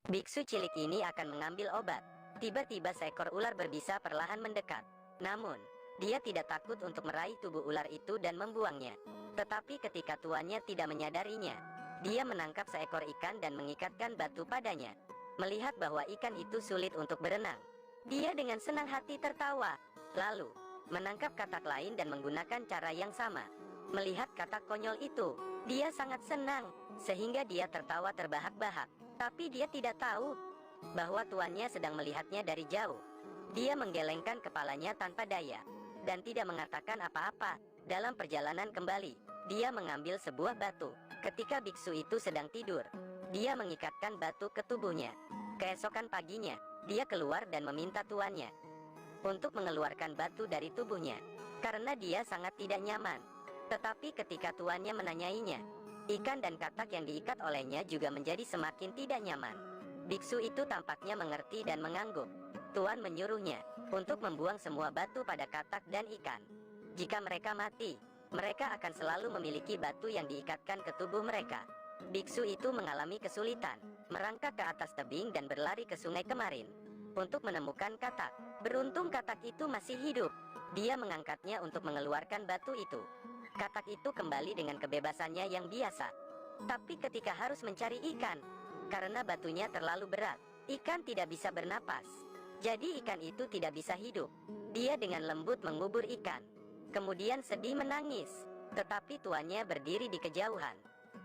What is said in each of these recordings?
Biksu cilik ini akan mengambil obat. Tiba-tiba seekor ular berbisa perlahan mendekat. Namun, dia tidak takut untuk meraih tubuh ular itu dan membuangnya. Tetapi ketika tuannya tidak menyadarinya, dia menangkap seekor ikan dan mengikatkan batu padanya. Melihat bahwa ikan itu sulit untuk berenang, dia dengan senang hati tertawa. Lalu, menangkap katak lain dan menggunakan cara yang sama. Melihat katak konyol itu, dia sangat senang, sehingga dia tertawa terbahak-bahak. Tapi dia tidak tahu bahwa tuannya sedang melihatnya dari jauh. Dia menggelengkan kepalanya tanpa daya, dan tidak mengatakan apa-apa. Dalam perjalanan kembali, dia mengambil sebuah batu. Ketika biksu itu sedang tidur, dia mengikatkan batu ke tubuhnya. Keesokan paginya, dia keluar dan meminta tuannya untuk mengeluarkan batu dari tubuhnya, karena dia sangat tidak nyaman. Tetapi ketika tuannya menanyainya, ikan dan katak yang diikat olehnya juga menjadi semakin tidak nyaman. Biksu itu tampaknya mengerti dan mengangguk. Tuan menyuruhnya untuk membuang semua batu pada katak dan ikan. Jika mereka mati, mereka akan selalu memiliki batu yang diikatkan ke tubuh mereka. Biksu itu mengalami kesulitan, merangkak ke atas tebing dan berlari ke sungai kemarin untuk menemukan katak. Beruntung katak itu masih hidup. Dia mengangkatnya untuk mengeluarkan batu itu. Katak itu kembali dengan kebebasannya yang biasa. Tapi ketika harus mencari ikan, karena batunya terlalu berat, ikan tidak bisa bernapas. Jadi ikan itu tidak bisa hidup. Dia dengan lembut mengubur ikan, kemudian sedih menangis. Tetapi tuannya berdiri di kejauhan,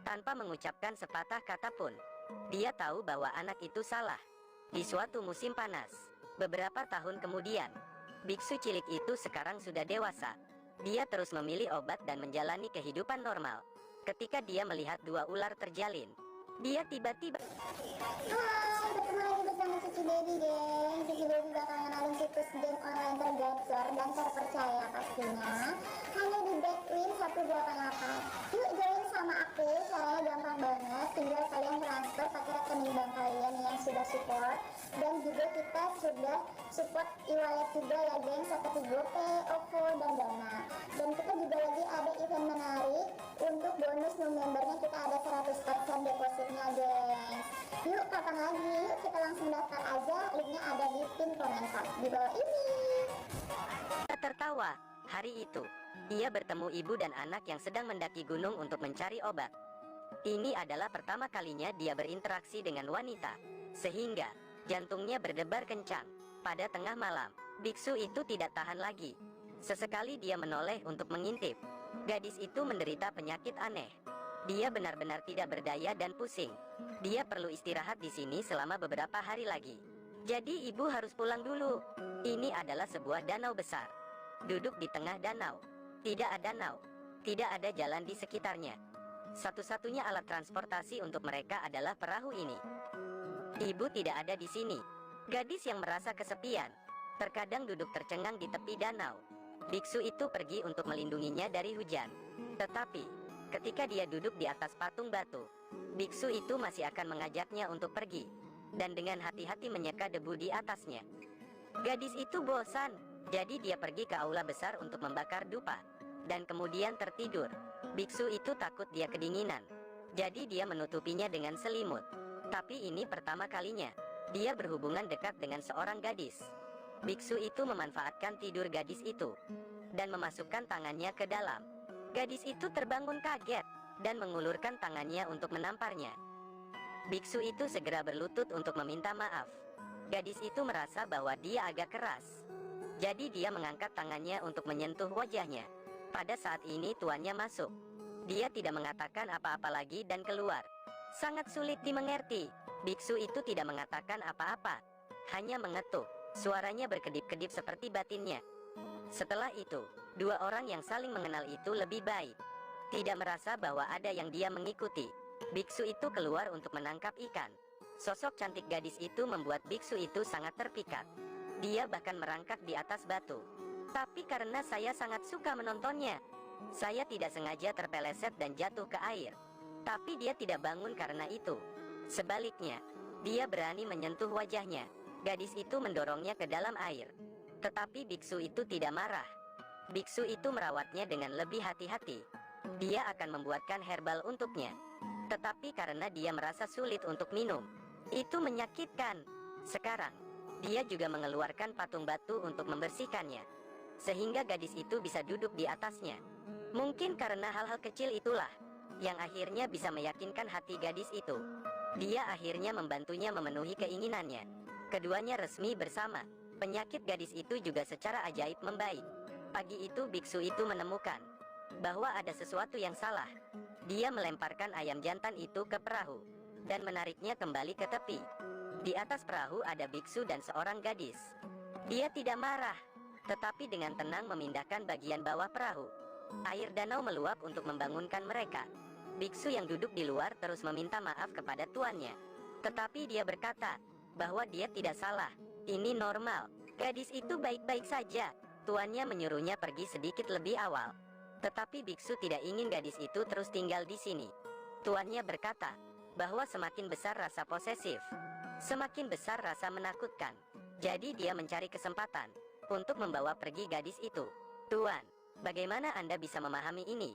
tanpa mengucapkan sepatah kata pun. Dia tahu bahwa anak itu salah. Di suatu musim panas, beberapa tahun kemudian, biksu cilik itu sekarang sudah dewasa. Dia terus memilih obat dan menjalani kehidupan normal. Ketika dia melihat dua ular terjalin, dia tiba-tiba... Hai, ketemu lagi bersama Cici Baby, geng. Cici Baby bakal ngenalin situs game online tergacor dan terpercaya pastinya, hanya di Betwin 128. Yuk join sama aku, caranya gampang banget. Tinggal kalian transfer pakai rekening bank kalian yang sudah support. Dan juga kita sudah support e-wallet juga ya, geng, seperti GoPay, OVO, dan Dana. Dan kita juga lagi ada event menarik. Untuk bonus new membernya kita ada 100% depositnya, geng. Yuk, kapan lagi? Yuk kita langsung daftar aja. Linknya ada di pin komentar di bawah ini. Tertawa. Hari itu, ia bertemu ibu dan anak yang sedang mendaki gunung untuk mencari obat. Ini adalah pertama kalinya dia berinteraksi dengan wanita, sehingga jantungnya berdebar kencang. Pada tengah malam, biksu itu tidak tahan lagi. Sesekali dia menoleh untuk mengintip. Gadis itu menderita penyakit aneh. Dia benar-benar tidak berdaya dan pusing. Dia perlu istirahat di sini selama beberapa hari lagi. Jadi ibu harus pulang dulu. Ini adalah sebuah danau besar. Duduk di tengah danau. Tidak ada danau. Tidak ada jalan di sekitarnya. Satu-satunya alat transportasi untuk mereka adalah perahu ini. Ibu tidak ada di sini. Gadis yang merasa kesepian, terkadang duduk tercengang di tepi danau. Biksu itu pergi untuk melindunginya dari hujan. Tetapi, ketika dia duduk di atas patung batu, biksu itu masih akan mengajaknya untuk pergi, dan dengan hati-hati menyeka debu di atasnya. Gadis itu bosan, jadi dia pergi ke aula besar untuk membakar dupa, dan kemudian tertidur. Biksu itu takut dia kedinginan, jadi dia menutupinya dengan selimut. Tapi ini pertama kalinya dia berhubungan dekat dengan seorang gadis. Biksu itu memanfaatkan tidur gadis itu dan memasukkan tangannya ke dalam. Gadis itu terbangun kaget dan mengulurkan tangannya untuk menamparnya. Biksu itu segera berlutut untuk meminta maaf. Gadis itu merasa bahwa dia agak keras, jadi dia mengangkat tangannya untuk menyentuh wajahnya. Pada saat ini tuannya masuk. Dia tidak mengatakan apa-apa lagi dan keluar. Sangat sulit dimengerti. Biksu itu tidak mengatakan apa-apa, hanya mengetuk. Suaranya berkedip-kedip seperti batinnya. Setelah itu, dua orang yang saling mengenal itu lebih baik. Tidak merasa bahwa ada yang dia mengikuti. Biksu itu keluar untuk menangkap ikan. Sosok cantik gadis itu membuat biksu itu sangat terpikat. Dia bahkan merangkak di atas batu. Tapi karena saya sangat suka menontonnya, saya tidak sengaja terpeleset dan jatuh ke air. Tapi dia tidak bangun karena itu. Sebaliknya, dia berani menyentuh wajahnya. Gadis itu mendorongnya ke dalam air. Tetapi biksu itu tidak marah. Biksu itu merawatnya dengan lebih hati-hati. Dia akan membuatkan herbal untuknya. Tetapi karena dia merasa sulit untuk minum, Itu menyakitkan. Sekarang, dia juga mengeluarkan patung batu untuk membersihkannya, sehingga gadis itu bisa duduk di atasnya. Mungkin karena hal-hal kecil itulah yang akhirnya bisa meyakinkan hati gadis itu. Dia akhirnya membantunya memenuhi keinginannya. Keduanya resmi bersama. Penyakit gadis itu juga secara ajaib membaik. Pagi itu biksu itu menemukan bahwa ada sesuatu yang salah. Dia melemparkan ayam jantan itu ke perahu dan menariknya kembali ke tepi. Di atas perahu ada biksu dan seorang gadis. Dia tidak marah, tetapi dengan tenang memindahkan bagian bawah perahu. Air danau meluap untuk membangunkan mereka. Biksu yang duduk di luar terus meminta maaf kepada tuannya. Tetapi dia berkata bahwa dia tidak salah. Ini normal. Gadis itu baik-baik saja. Tuannya menyuruhnya pergi sedikit lebih awal. Tetapi biksu tidak ingin gadis itu terus tinggal di sini. Tuannya berkata bahwa semakin besar rasa posesif, semakin besar rasa menakutkan. Jadi dia mencari kesempatan untuk membawa pergi gadis itu. Tuan, bagaimana Anda bisa memahami ini?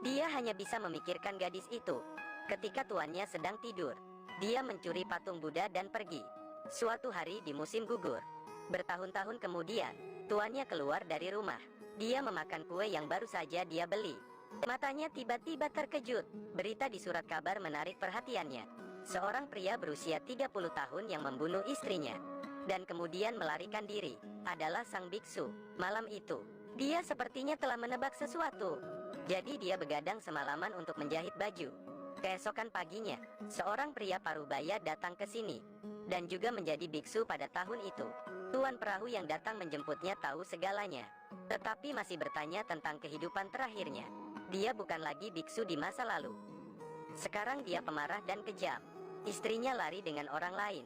Dia hanya bisa memikirkan gadis itu. Ketika tuannya sedang tidur, dia mencuri patung Buddha dan pergi. Suatu hari di musim gugur, bertahun-tahun kemudian, tuannya keluar dari rumah. Dia memakan kue yang baru saja dia beli. Matanya tiba-tiba terkejut. Berita di surat kabar menarik perhatiannya. Seorang pria berusia 30 tahun yang membunuh istrinya dan kemudian melarikan diri adalah sang biksu. Malam itu, dia sepertinya telah menebak sesuatu. Jadi dia begadang semalaman untuk menjahit baju. Keesokan paginya, seorang pria parubaya datang ke sini dan juga menjadi biksu pada tahun itu. Tuan perahu yang datang menjemputnya tahu segalanya, tetapi masih bertanya tentang kehidupan terakhirnya. Dia bukan lagi biksu di masa lalu. Sekarang dia pemarah dan kejam. Istrinya lari dengan orang lain,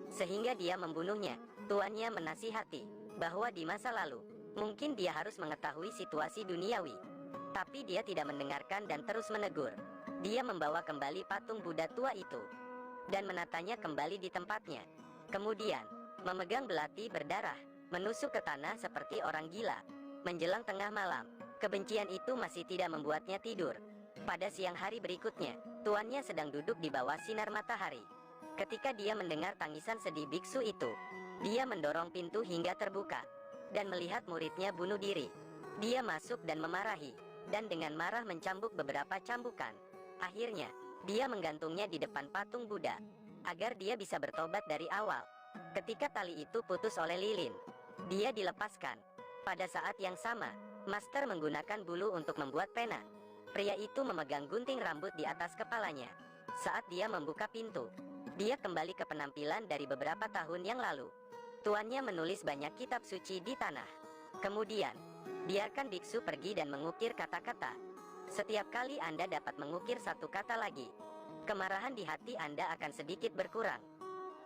sehingga dia membunuhnya. Tuannya menasihati bahwa di masa lalu, mungkin dia harus mengetahui situasi duniawi. Tapi dia tidak mendengarkan dan terus menegur. Dia membawa kembali patung Buddha tua itu dan menatanya kembali di tempatnya. Kemudian, memegang belati berdarah, menusuk ke tanah seperti orang gila. Menjelang tengah malam, kebencian itu masih tidak membuatnya tidur. Pada siang hari berikutnya, tuannya sedang duduk di bawah sinar matahari. Ketika dia mendengar tangisan sedih biksu itu, dia mendorong pintu hingga terbuka dan melihat muridnya bunuh diri. Dia masuk dan memarahi, dan dengan marah mencambuk beberapa cambukan. Akhirnya, dia menggantungnya di depan patung Buddha agar dia bisa bertobat dari awal. Ketika tali itu putus oleh lilin, dia dilepaskan. Pada saat yang sama, Master menggunakan bulu untuk membuat pena. Pria itu memegang gunting rambut di atas kepalanya. Saat dia membuka pintu, dia kembali ke penampilan dari beberapa tahun yang lalu. Tuannya menulis banyak kitab suci di tanah. Kemudian, biarkan biksu pergi dan mengukir kata-kata. Setiap kali Anda dapat mengukir satu kata lagi, kemarahan di hati Anda akan sedikit berkurang.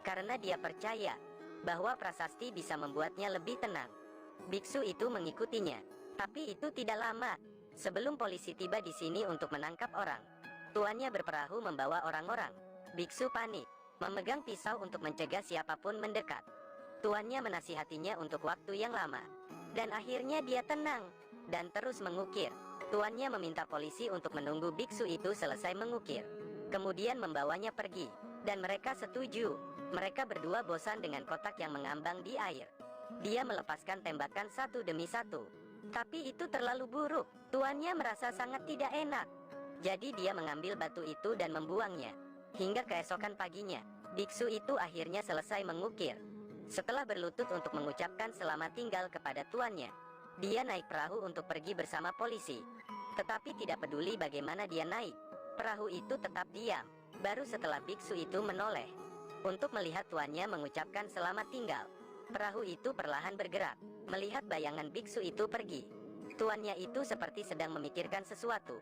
Karena dia percaya bahwa prasasti bisa membuatnya lebih tenang. Biksu itu mengikutinya, tapi itu tidak lama. Sebelum polisi tiba di sini untuk menangkap orang, tuannya berperahu membawa orang-orang. Biksu panik, memegang pisau untuk mencegah siapapun mendekat. Tuannya menasihatinya untuk waktu yang lama, dan akhirnya dia tenang dan terus mengukir. Tuannya meminta polisi untuk menunggu biksu itu selesai mengukir, kemudian membawanya pergi, dan mereka setuju. Mereka berdua bosan dengan kotak yang mengambang di air. Dia melepaskan tembakan satu demi satu, tapi itu terlalu buruk. Tuannya merasa sangat tidak enak. Jadi dia mengambil batu itu dan membuangnya. Hingga keesokan paginya, biksu itu akhirnya selesai mengukir. Setelah berlutut untuk mengucapkan selamat tinggal kepada tuannya, dia naik perahu untuk pergi bersama polisi. Tetapi tidak peduli bagaimana dia naik, perahu itu tetap diam. Baru setelah biksu itu menoleh untuk melihat tuannya mengucapkan selamat tinggal, perahu itu perlahan bergerak, melihat bayangan biksu itu pergi. Tuannya itu seperti sedang memikirkan sesuatu.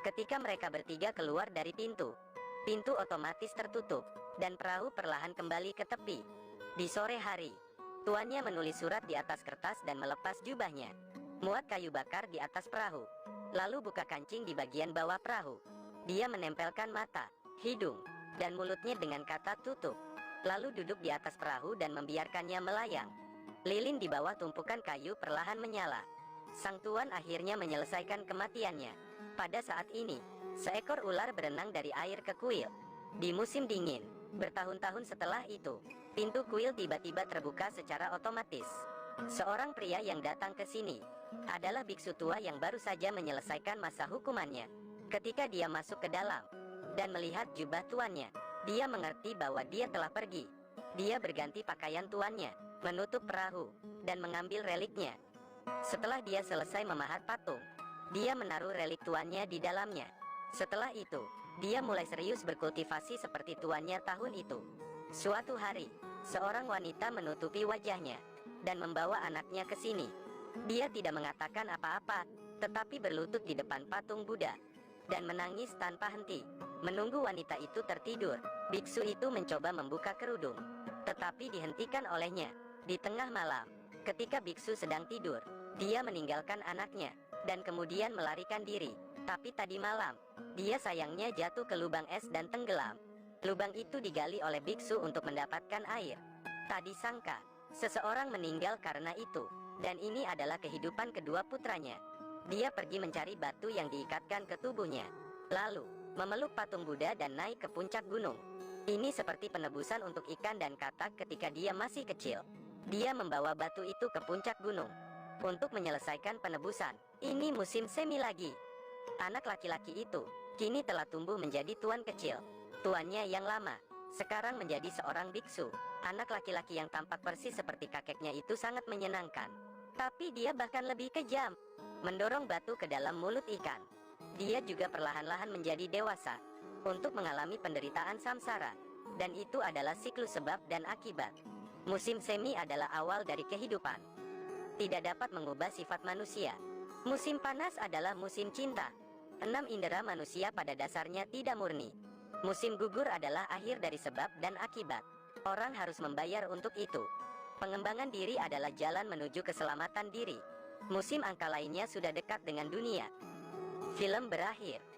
Ketika mereka bertiga keluar dari pintu, pintu otomatis tertutup, dan perahu perlahan kembali ke tepi. Di sore hari, tuannya menulis surat di atas kertas dan melepas jubahnya, muat kayu bakar di atas perahu, lalu buka kancing di bagian bawah perahu. Dia menempelkan mata, hidung, dan mulutnya dengan kata tutup, lalu duduk di atas perahu dan membiarkannya melayang. Lilin di bawah tumpukan kayu perlahan menyala. Sang tuan akhirnya menyelesaikan kematiannya. Pada saat ini, seekor ular berenang dari air ke kuil. Di musim dingin, Bertahun-tahun setelah itu, pintu kuil tiba-tiba terbuka secara otomatis. Seorang pria yang datang ke sini adalah biksu tua yang baru saja menyelesaikan masa hukumannya. Ketika dia masuk ke dalam dan melihat jubah tuannya, dia mengerti bahwa dia telah pergi. Dia berganti pakaian tuannya, menutup perahu, dan mengambil reliknya. Setelah dia selesai memahat patung, dia menaruh relik tuannya di dalamnya. Setelah itu, dia mulai serius berkultivasi seperti tuannya tahun itu. Suatu hari, seorang wanita menutupi wajahnya dan membawa anaknya ke sini. Dia tidak mengatakan apa-apa, tetapi berlutut di depan patung Buddha dan menangis tanpa henti, menunggu wanita itu tertidur. Biksu itu mencoba membuka kerudung, tetapi dihentikan olehnya. Di tengah malam, ketika biksu sedang tidur, dia meninggalkan anaknya dan kemudian melarikan diri. Tapi tadi malam, dia sayangnya jatuh ke lubang es dan tenggelam. Lubang itu digali oleh biksu untuk mendapatkan air. Tak disangka, seseorang meninggal karena itu, dan ini adalah kehidupan kedua putranya. Dia pergi mencari batu yang diikatkan ke tubuhnya, lalu memeluk patung Buddha dan naik ke puncak gunung. Ini seperti penebusan untuk ikan dan katak ketika dia masih kecil. Dia membawa batu itu ke puncak gunung untuk menyelesaikan penebusan. Ini musim semi lagi. Anak laki-laki itu kini telah tumbuh menjadi tuan kecil. Tuannya yang lama sekarang menjadi seorang biksu. Anak laki-laki yang tampak persis seperti kakeknya itu sangat menyenangkan. Tapi dia bahkan lebih kejam, mendorong batu ke dalam mulut ikan. Dia juga perlahan-lahan menjadi dewasa untuk mengalami penderitaan samsara. Dan itu adalah siklus sebab dan akibat. Musim semi adalah awal dari kehidupan. Tidak dapat mengubah sifat manusia. Musim panas adalah musim cinta. 6 indera manusia pada dasarnya tidak murni. Musim gugur adalah akhir dari sebab dan akibat. Orang harus membayar untuk itu. Pengembangan diri adalah jalan menuju keselamatan diri. Musim angka lainnya sudah dekat dengan dunia. Film berakhir.